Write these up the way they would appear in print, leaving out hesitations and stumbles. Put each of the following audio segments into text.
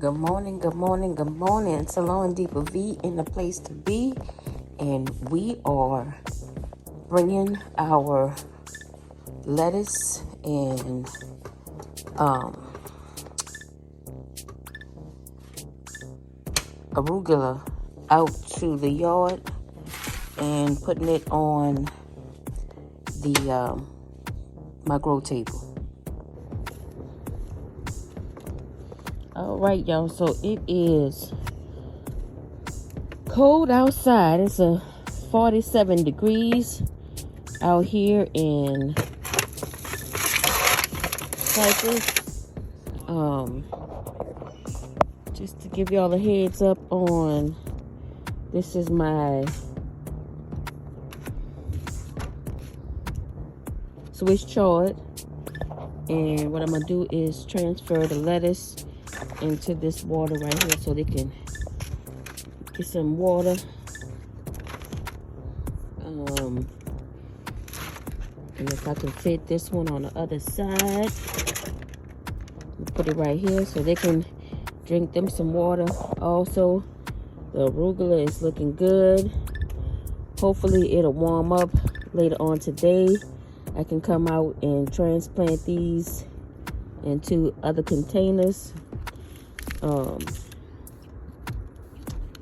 Good morning, good morning, good morning. SalonDivaV in the place to be. And we are bringing our lettuce and arugula out to the yard and putting it on the my grow table. All right, y'all. So it is cold outside. It's 47 degrees out here in Cyprus. Just to give y'all a heads up on, this is my Swiss chard, and what I'm gonna do is transfer the lettuce into this water right here so they can get some water. And if I can fit this one on the other side, put it right here so they can drink them some water. Also, the arugula is looking good. Hopefully it'll warm up later on today. I can come out and transplant these into other containers.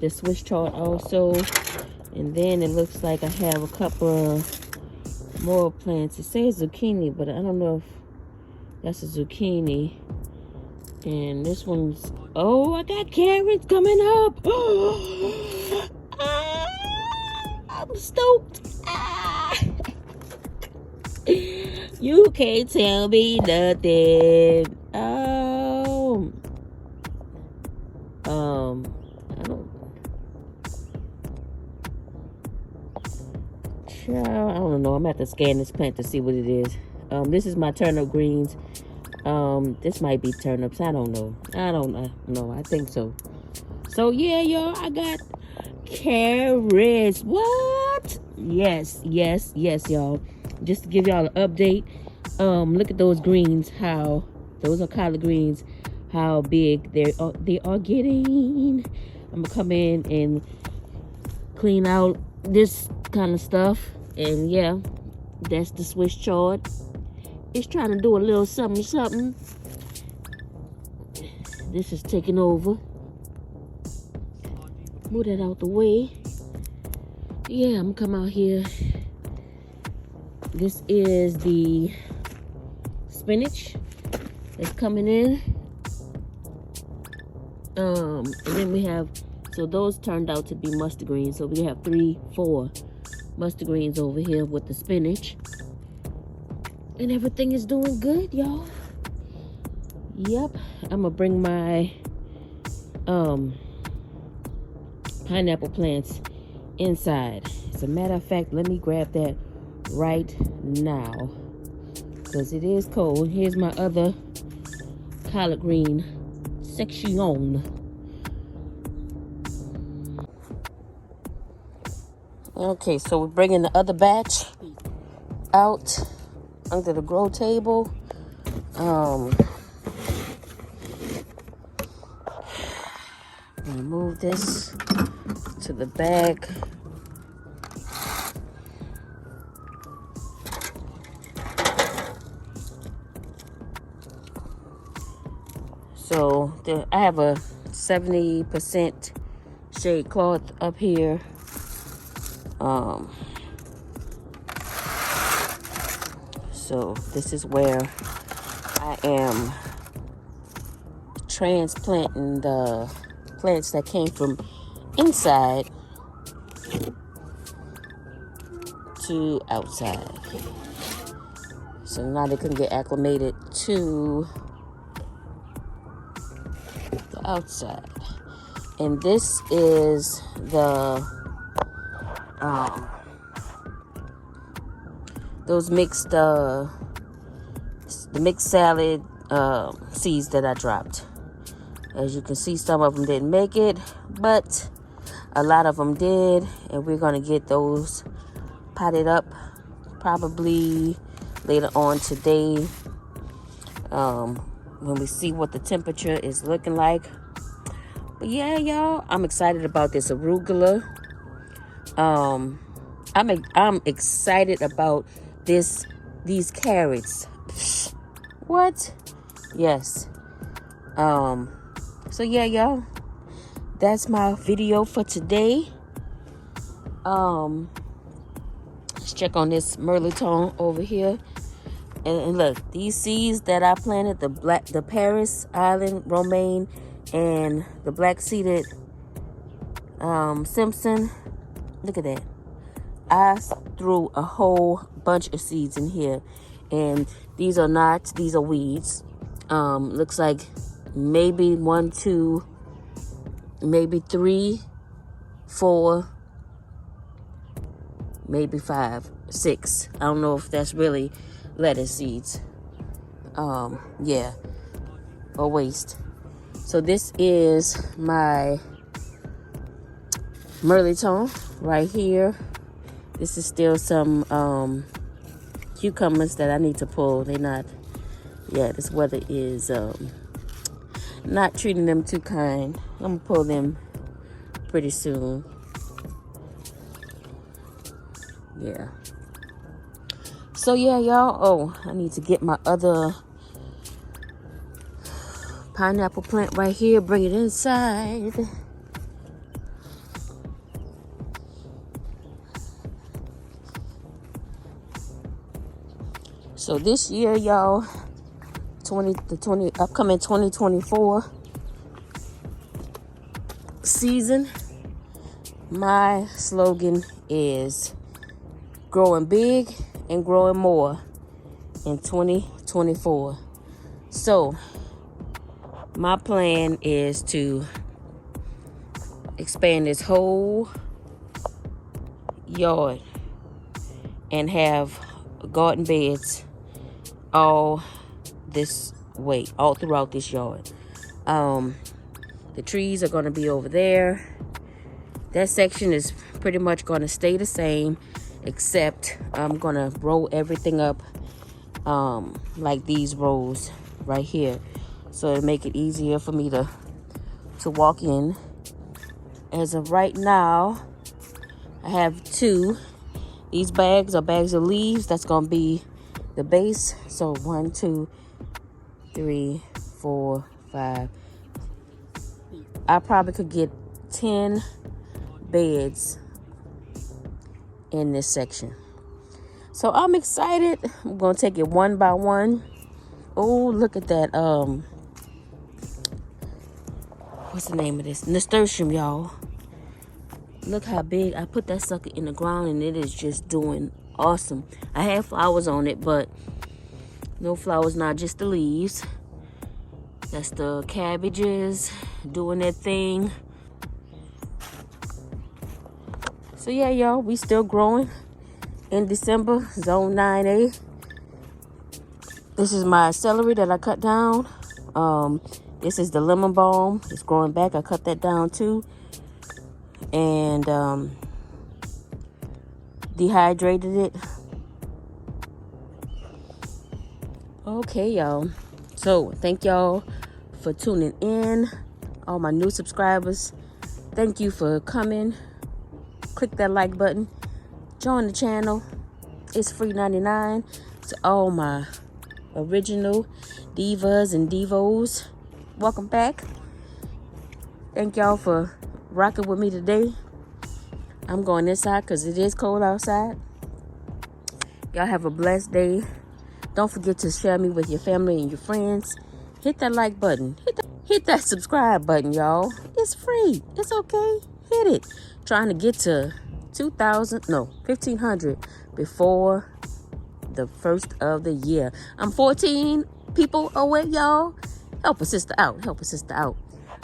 The Swiss chard also, and then it looks like I have a couple more plants. It says zucchini, but I don't know if that's a zucchini. And this one's, oh, I got carrots coming up. I'm stoked. You can't tell me nothing. I don't know. I'm gonna have to scan this plant to see what it is. This is my turnip greens. This might be turnips. I don't know. I think so. So yeah, y'all, I got carrots. What? Yes, y'all. Just to give y'all an update. Look at those greens. How those are collard greens. How big they are getting. I'm gonna come in and clean out this kind of stuff. And yeah, that's the Swiss chard. It's trying to do a little something. This is taking over. Move that out the way. Yeah, I'm gonna come out here. This is the spinach that's coming in. And then we have, so those turned out to be mustard greens. So we have 4 mustard greens over here with the spinach. And everything is doing good, y'all. Yep. I'm gonna bring my pineapple plants inside. As a matter of fact, let me grab that right now, because it is cold. Here's my other collard green section. Okay, so we're bringing the other batch out under the grow table. Move this to the bag. So I have a 70% shade cloth up here. So this is where I am transplanting the plants that came from inside to outside. So now they can get acclimated to the outside. And this is the those mixed the mixed salad seeds that I dropped. As you can see, some of them didn't make it, but a lot of them did, and we're gonna get those potted up probably later on today, when we see what the temperature is looking like. But yeah, y'all, I'm excited about this arugula. I'm excited about these carrots. What? Yes. So yeah, y'all, that's my video for today. Let's check on this Merliton over here. And look, these seeds that I planted, the Paris Island Romaine and the black seeded Simpson. Look at that. I threw a whole bunch of seeds in here, and these are weeds. Looks like maybe 1, 2, maybe 3, 4, maybe 5, 6. I don't know if that's really lettuce seeds. Yeah, or waste. So this is my Merliton right here. This is still some cucumbers that I need to pull. They're not, yeah, this weather is not treating them too kind. I'm gonna pull them pretty soon. Yeah. So yeah, y'all. Oh, I need to get my other pineapple plant right here. Bring it inside. So this year, y'all, upcoming 2024 season, my slogan is growing big and growing more in 2024. So my plan is to expand this whole yard and have garden beds all this way, all throughout this yard. The trees are going to be over there. That section is pretty much going to stay the same, except I'm going to roll everything up like these rows right here, so it'll make it easier for me to walk in. As of right now, I have 2. These bags are bags of leaves. That's going to be the base. So 1, 2, 3, 4, 5. I probably could get 10 beds in this section. So I'm excited. I'm going to take it one by one. Oh, look at that. What's the name of this? Nasturtium, y'all. Look how big. I put that sucker in the ground and it is just doing awesome. I had flowers on it, but no flowers, not just the leaves. That's the cabbages doing their thing. So yeah, y'all, we still growing in December, zone 9A. This is my celery that I cut down. This is the lemon balm. It's growing back. I cut that down too. And dehydrated it. Okay, y'all. So thank y'all for tuning in. All my new subscribers, thank you for coming. Click that like button. Join the channel. It's free 99. To all my original divas and divos, welcome back. Thank y'all for rocking with me today. I'm going inside because it is cold outside. Y'all have a blessed day. Don't forget to share me with your family and your friends. Hit that like button. Hit that subscribe button, y'all. It's free. It's okay. Hit it. Trying to get to 1,500 before the first of the year. I'm 14 people away, y'all. Help a sister out. Help a sister out.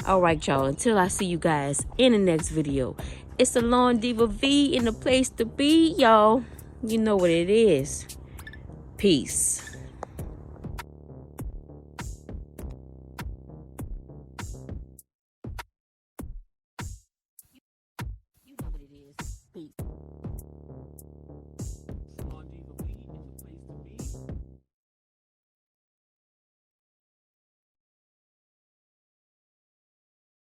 All right, y'all. Until I see you guys in the next video. It's SalonDivaV in the place to be, y'all. You know what it is. Peace. You know what it is. Peace.